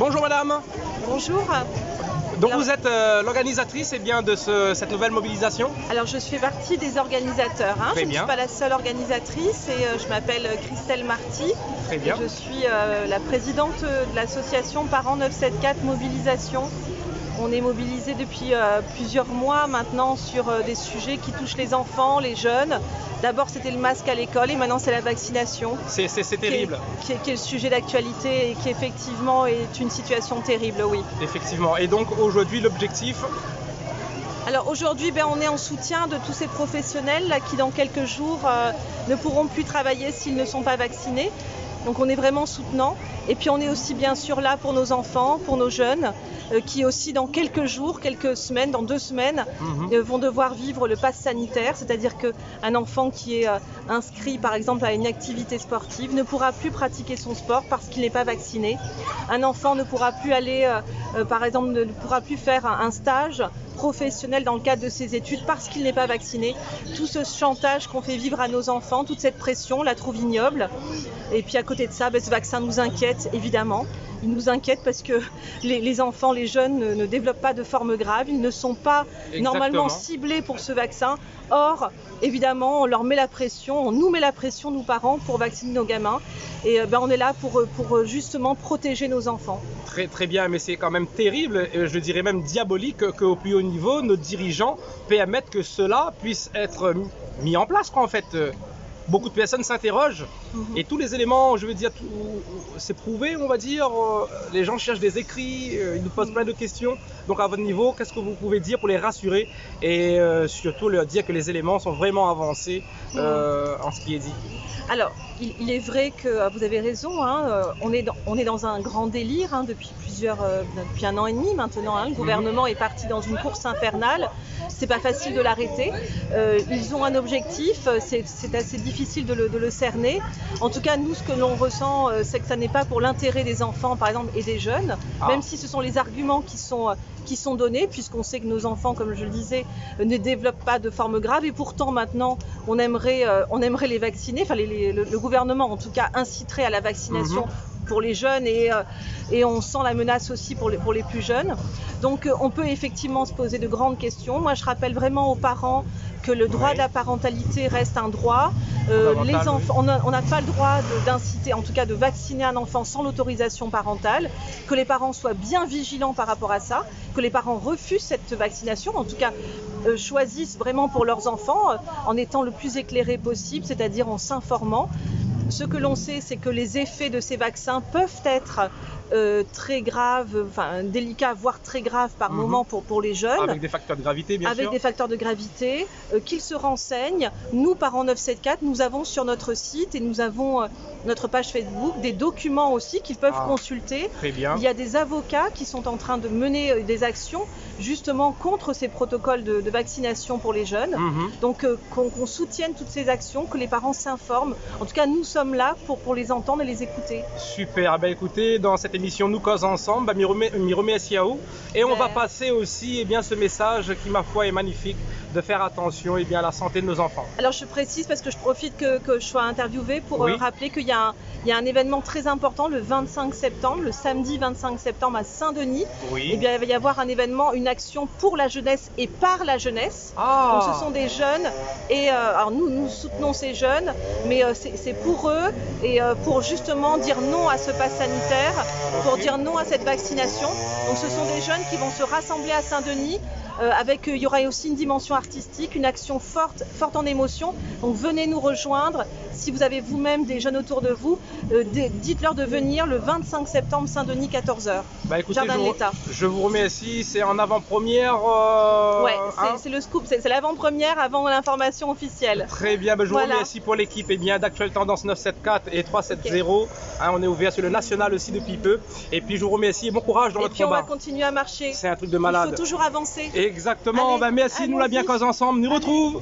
Bonjour madame. Bonjour. Donc vous êtes l'organisatrice de cette nouvelle mobilisation? Alors je fais partie des organisateurs. Très je ne bien. suis pas la seule organisatrice et je m'appelle Christelle Marty. Très bien. Et je suis la présidente de l'association Parents 974 Mobilisation. On est mobilisés depuis plusieurs mois maintenant sur des sujets qui touchent les enfants, les jeunes. D'abord c'était le masque à l'école et maintenant c'est la vaccination. C'est terrible. Qui est le sujet d'actualité et qui effectivement est une situation terrible, oui. Effectivement. Et donc aujourd'hui l'objectif? Alors aujourd'hui, on est en soutien de tous ces professionnels là, qui dans quelques jours ne pourront plus travailler s'ils ne sont pas vaccinés. Donc on est vraiment soutenant. Et puis on est aussi bien sûr là pour nos enfants, pour nos jeunes, qui aussi dans quelques jours, quelques semaines, dans 2 semaines, vont devoir vivre le pass sanitaire. C'est-à-dire qu'un enfant qui est inscrit par exemple à une activité sportive ne pourra plus pratiquer son sport parce qu'il n'est pas vacciné. Un enfant ne pourra plus aller, par exemple, ne pourra plus faire un stage professionnel dans le cadre de ses études parce qu'il n'est pas vacciné. Tout ce chantage qu'on fait vivre à nos enfants, toute cette pression, la trouve ignoble. Et puis à côté de ça, ce vaccin nous inquiète évidemment. Il nous inquiète parce que les enfants, les jeunes ne développent pas de forme grave. Ils ne sont pas normalement ciblés pour ce vaccin. Or, évidemment, on leur met la pression, on nous met la pression, nous parents, pour vacciner nos gamins. Et on est là pour justement protéger nos enfants. Très très bien, mais c'est quand même terrible, je dirais même diabolique, qu'au plus haut niveau, nos dirigeants permettent que cela puisse être mis en place, quoi, en fait. Beaucoup de personnes s'interrogent et tous les éléments, je veux dire, c'est prouvé, on va dire. Les gens cherchent des écrits, ils nous posent plein de questions. Donc à votre niveau, qu'est-ce que vous pouvez dire pour les rassurer et surtout leur dire que les éléments sont vraiment avancés en ce qui est dit? Alors, il est vrai que vous avez raison, on est dans un grand délire depuis depuis 1 an et demi maintenant. Le gouvernement est parti dans une course infernale. C'est pas facile de l'arrêter. Ils ont un objectif, c'est assez difficile de le cerner. En tout cas, nous, ce que l'on ressent, c'est que ça n'est pas pour l'intérêt des enfants, par exemple, et des jeunes, même si ce sont les arguments qui sont donnés, puisqu'on sait que nos enfants, comme je le disais, ne développent pas de forme grave. Et pourtant, maintenant, on aimerait les vacciner. Enfin, le gouvernement, en tout cas, inciterait à la vaccination pour les jeunes et on sent la menace aussi pour les plus jeunes. Donc on peut effectivement se poser de grandes questions. Moi je rappelle vraiment aux parents que le droit de la parentalité reste un droit. Les enfants, on n'a pas le droit d'inciter, en tout cas de vacciner un enfant sans l'autorisation parentale, que les parents soient bien vigilants par rapport à ça, que les parents refusent cette vaccination, en tout cas choisissent vraiment pour leurs enfants en étant le plus éclairés possible, c'est-à-dire en s'informant. Ce que l'on sait, c'est que les effets de ces vaccins peuvent être très graves, délicats, voire très graves par moment pour les jeunes. Avec des facteurs de gravité, bien sûr. Avec des facteurs de gravité, qu'ils se renseignent. Nous, Parents 974, nous avons sur notre site et nous avons notre page Facebook des documents aussi qu'ils peuvent consulter. Très bien. Il y a des avocats qui sont en train de mener des actions justement contre ces protocoles de vaccination pour les jeunes. Donc qu'on soutienne toutes ces actions, que les parents s'informent. En tout cas, nous sommes là pour les entendre et les écouter. Super. Écoutez, dans cette émission Nous causons ensemble, m'y remercie à vous. Et on va passer aussi ce message qui, ma foi, est magnifique, de faire attention à la santé de nos enfants. Alors je précise parce que je profite que je sois interviewée pour rappeler qu'il y a un événement très important le 25 septembre, le samedi 25 septembre à Saint-Denis. Il va y avoir un événement, une action pour la jeunesse et par la jeunesse. Donc ce sont des jeunes et alors nous soutenons ces jeunes, mais c'est pour eux et pour justement dire non à ce pass sanitaire, pour dire non à cette vaccination. Donc ce sont des jeunes qui vont se rassembler à Saint-Denis. Il y aura aussi une dimension artistique, une action forte en émotion. Donc venez nous rejoindre. Si vous avez vous-même des jeunes autour de vous, dites-leur de venir le 25 septembre Saint-Denis 14h. Écoutez, Jardin de l'État. Je vous remercie. C'est en avant-première. C'est le scoop, c'est l'avant-première avant l'information officielle. Très bien, je vous remercie pour l'équipe d'Actuelle Tendance 974 et 370. On est ouvert sur le national aussi depuis peu. Et puis je vous remercie et bon courage dans votre combat. Et puis on va continuer à marcher. C'est un truc de malade. Il faut toujours avancer. Exactement. Allez, merci, nous la bien cause ensemble. Nous retrouve.